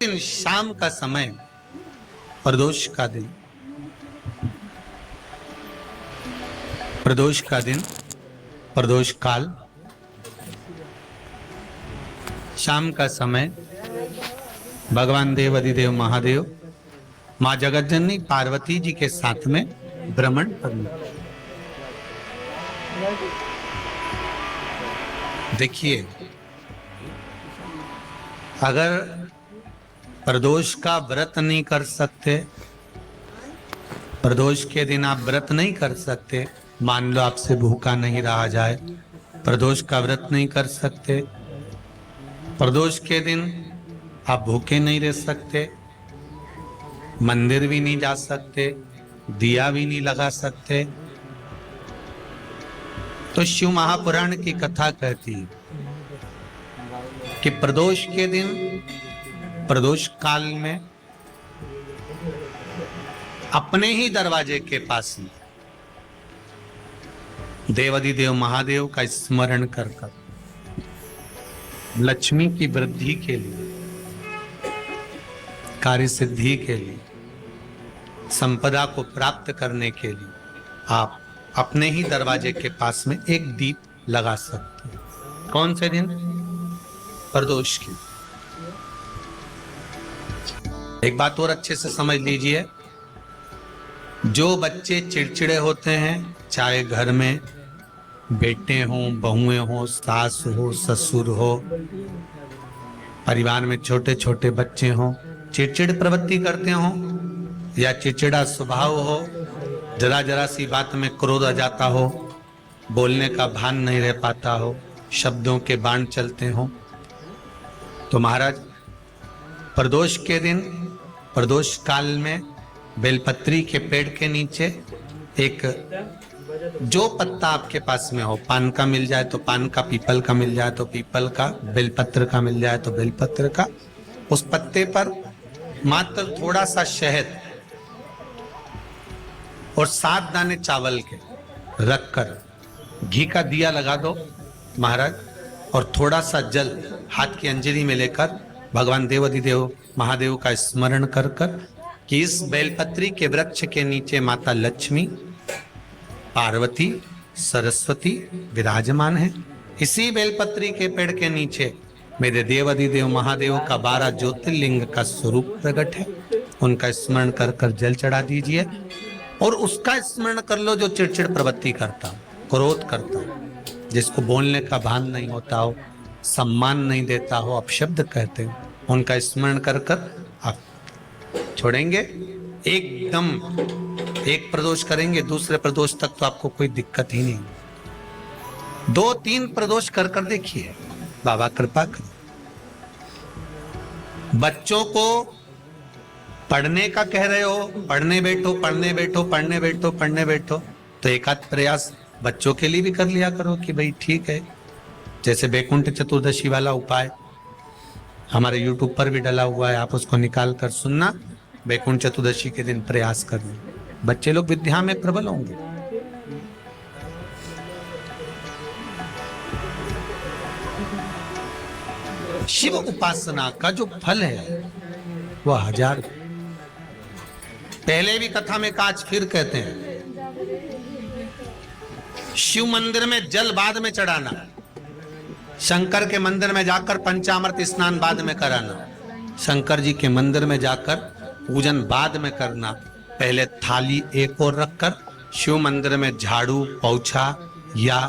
दिन शाम का समय, प्रदोष का दिन, प्रदोष का दिन, प्रदोष काल, शाम का समय, भगवान देव अधिदेव महादेव माँ जगतजननी पार्वती जी के साथ में भ्रमण करना। देखिए, अगर प्रदोष का व्रत नहीं कर सकते, प्रदोष के दिन आप व्रत नहीं कर सकते, मान लो आपसे भूखा नहीं रहा जाए, प्रदोष का व्रत नहीं कर सकते, प्रदोष के दिन आप भूखे नहीं रह सकते, मंदिर भी नहीं जा सकते, दिया भी नहीं लगा सकते, तो शिव महापुराण की कथा कहती है कि प्रदोष के दिन, प्रदोष काल में अपने ही दरवाजे के पास में देवाधिदेव महादेव का स्मरण कर कर लक्ष्मी की वृद्धि के लिए, कार्य सिद्धि के लिए, संपदा को प्राप्त करने के लिए आप अपने ही दरवाजे के पास में एक दीप लगा सकते हैं। कौन से दिन? प्रदोष की। एक बात और अच्छे से समझ लीजिए, जो बच्चे चिड़चिड़े होते हैं, चाहे घर में बेटे हों, बहुएं हों, सास हो, ससुर हो, परिवार में छोटे छोटे बच्चे हों, चिड़चिड़ प्रवृत्ति करते हों या चिड़चिड़ा स्वभाव हो, जरा जरा सी बात में क्रोध आ जाता हो, बोलने का भान नहीं रह पाता हो, शब्दों के बाण चलते हो, तो महाराज प्रदोष के दिन, प्रदोष काल में बेलपत्री के पेड़ के नीचे एक, जो पत्ता आपके पास में हो, पान का मिल जाए तो पान का, पीपल का मिल जाए तो पीपल का, बेलपत्र का मिल जाए तो बेलपत्र का, उस पत्ते पर मात्र थोड़ा सा शहद और 7 दाने चावल के रखकर घी का दिया लगा दो महाराज, और थोड़ा सा जल हाथ की अंजलि में लेकर भगवान देवाधिदेव महादेव का स्मरण कर कर कि इस बेलपत्री के वृक्ष के नीचे माता लक्ष्मी, पार्वती, सरस्वती विराजमान है। इसी बेलपत्री के पेड़ के नीचे मेरे देवाधिदेव महादेव का 12 ज्योतिर्लिंग का स्वरूप प्रकट है। उनका स्मरण कर कर जल चढ़ा दीजिए और उसका स्मरण कर लो जो चिड़चिड़ प्रवृत्ति करता हो, क्रोध करता हो, जिसको बोलने का भान नहीं होता हो, सम्मान नहीं देता हो, अपशब्द कहते हो, उनका स्मरण कर कर आप छोड़ेंगे। एकदम एक प्रदोष करेंगे, दूसरे प्रदोष तक तो आपको कोई दिक्कत ही नहीं। 2-3 प्रदोष कर कर देखिए, बाबा कृपा करो। बच्चों को पढ़ने का कह रहे हो, पढ़ने बैठो, पढ़ने बैठो, पढ़ने बैठो, पढ़ने बैठो, तो एक आध प्रयास बच्चों के लिए भी कर लिया करो कि भाई ठीक है। जैसे बैकुंठ चतुर्दशी वाला उपाय हमारे YouTube पर भी डला हुआ है, आप उसको निकाल कर सुनना। बैकुंठ चतुर्दशी के दिन प्रयास करना, बच्चे लोग विद्या में प्रबल होंगे। शिव उपासना का जो फल है वह 1000। पहले भी कथा में काज फिर कहते हैं, शिव मंदिर में जल बाद में चढ़ाना, शंकर के मंदिर में जाकर पंचामृत स्नान बाद में कराना, शंकर जी के मंदिर में जाकर पूजन बाद में करना। पहले थाली एक और रखकर शिव मंदिर में झाड़ू, पोछा या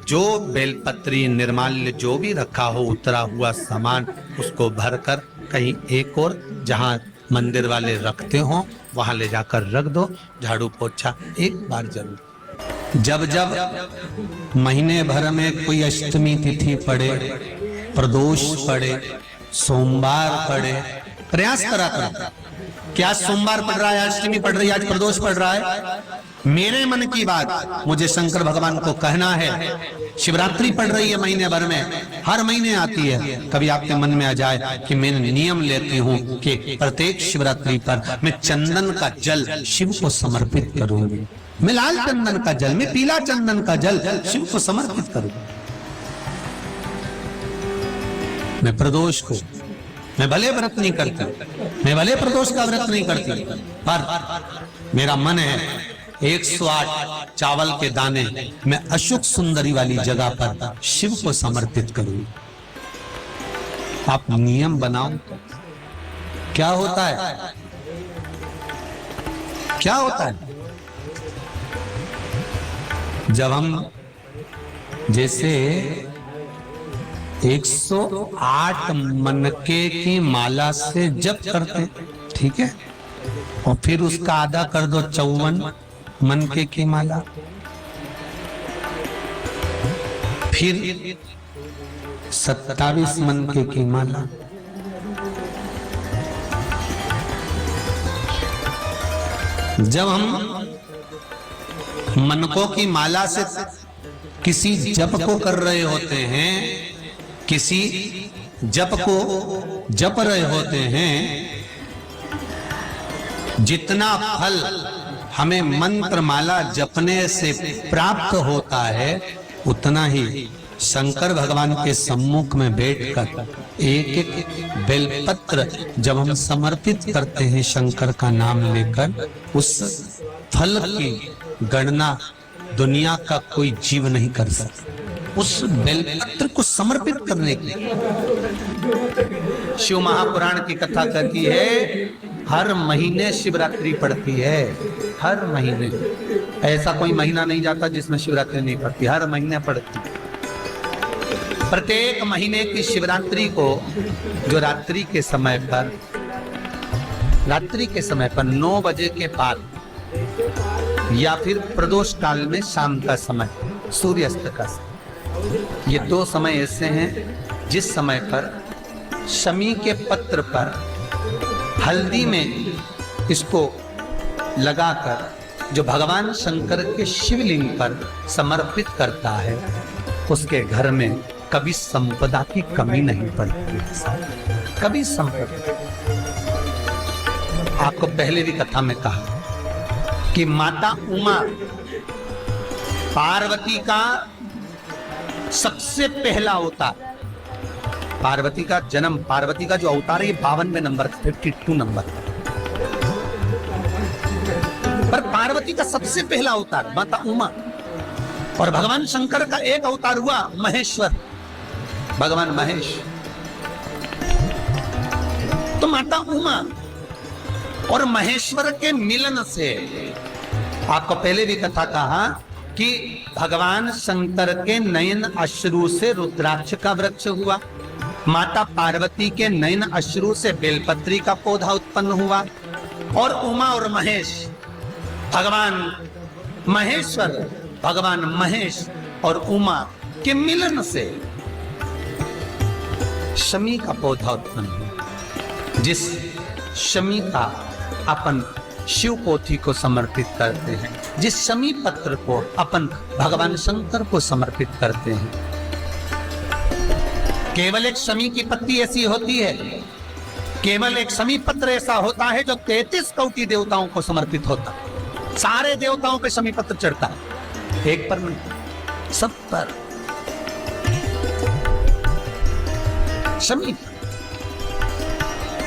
जो बेलपत्री, निर्माल्य जो भी रखा हो, उतरा हुआ सामान, उसको भरकर कहीं एक और जहां मंदिर वाले रखते हो वहां ले जाकर रख दो। झाड़ू पोछा एक बार जरूर। जब जब महीने भर में कोई अष्टमी तिथि पड़े, प्रदोष पड़े, सोमवार पड़े, प्रयास करा करो। क्या सोमवार पड़ रहा है, अष्टमी पड़ रही है, आज प्रदोष पड़ रहा है, मेरे मन की बात मुझे शंकर भगवान को कहना है। शिवरात्रि पड़ रही है महीने भर में, हर महीने आती है, कभी आपके मन में आ जाए कि मैं नियम लेती हूँ कि प्रत्येक शिवरात्रि पर मैं चंदन का जल शिव को समर्पित करूंगी, मैं लाल चंदन का जल, मैं पीला चंदन का जल शिव को समर्पित करूंगी। मैं प्रदोष को मैं भले व्रत नहीं करती, मैं भले प्रदोष का व्रत नहीं करती, पर मेरा मन है 108 चावल के दाने मैं अशुक सुंदरी वाली जगह पर शिव को समर्पित करूं। आप नियम बनाओ। क्या होता है, क्या होता है जब हम जैसे 108 मनके की माला से जप करते, ठीक है, और फिर उसका आधा कर दो 54 मनके की माला, फिर 27 मनके की माला, जब हम मनकों की माला से किसी जप को कर रहे होते हैं, किसी जप को जप रहे होते हैं, जितना फल हमें मंत्र माला जपने से प्राप्त होता है, उतना ही शंकर भगवान के सम्मुख में बैठकर एक एक बेलपत्र जब हम समर्पित करते हैं शंकर का नाम लेकर, उस फल की गणना दुनिया का कोई जीव नहीं कर सकता। उस बेलपत्र को समर्पित करने के लिए शिव महापुराण की कथा कहती है, हर महीने शिवरात्रि पड़ती है। हर महीने, ऐसा कोई महीना नहीं जाता जिसमें शिवरात्रि नहीं पड़ती, हर महीने पड़ती। प्रत्येक महीने की शिवरात्रि को, जो रात्रि के समय पर 9 बजे के बाद या फिर प्रदोष काल में शाम का समय, सूर्यास्त का समय, ये 2 समय ऐसे हैं जिस समय पर शमी के पत्र पर हल्दी में इसको लगाकर जो भगवान शंकर के शिवलिंग पर समर्पित करता है, उसके घर में कभी संपदा की कमी नहीं पड़ती, कभी संपदा। आपको पहले भी कथा में कहा कि माता उमा पार्वती का सबसे पहला अवतार, पार्वती का जन्म, पार्वती का जो अवतार है 52वें नंबर, 52 नंबर पर पार्वती का सबसे पहला अवतार माता उमा। और भगवान शंकर का एक अवतार हुआ महेश्वर, भगवान महेश। तो माता उमा और महेश्वर के मिलन से, आपको पहले भी कथा कहा कि भगवान शंकर के नयन अश्रु से रुद्राक्ष का वृक्ष हुआ, माता पार्वती के नयन अश्रु से बेलपत्री का पौधा उत्पन्न हुआ, और उमा और महेश, भगवान महेश्वर, भगवान महेश और उमा के मिलन से शमी का पौधा उत्पन्न हुआ, जिस शमी का अपन शिव पोथी को समर्पित करते हैं, जिस शमी पत्र को अपन भगवान शंकर को समर्पित करते हैं। केवल एक शमी की पत्ती ऐसी होती है, केवल एक शमी पत्र ऐसा होता है जो 33 कोटि देवताओं को समर्पित होता है। सारे देवताओं पे शमी पत्र चढ़ता है, एक पर नहीं, सब पर शमी।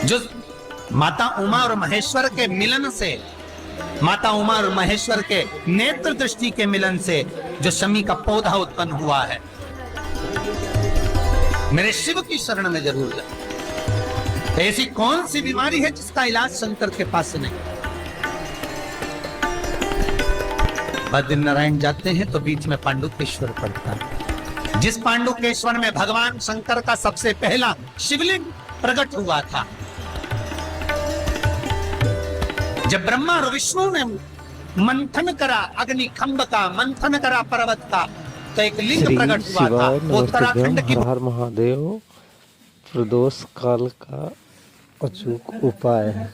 जो माता उमा और महेश्वर के मिलन से, माता उमा और महेश्वर के नेत्र दृष्टि के मिलन से जो शमी का पौधा उत्पन्न हुआ है, मेरे शिव की शरण में जरूर जाए। ऐसी कौन सी बीमारी है जिसका इलाज शंकर के पास नहीं? बद्रीनारायण जाते हैं तो बीच में पांडुकेश्वर पड़ता है, जिस पांडुकेश्वर में भगवान शंकर का सबसे पहला शिवलिंग प्रकट हुआ था। जब ब्रह्मा और विष्णु ने मंथन करा अग्नि खंभ का, मंथन करा पर्वत का, तो एक लिंग प्रकट हुआ था। उत्तराखंड की हर हर महादेव प्रदोष काल का अचूक उपाय है।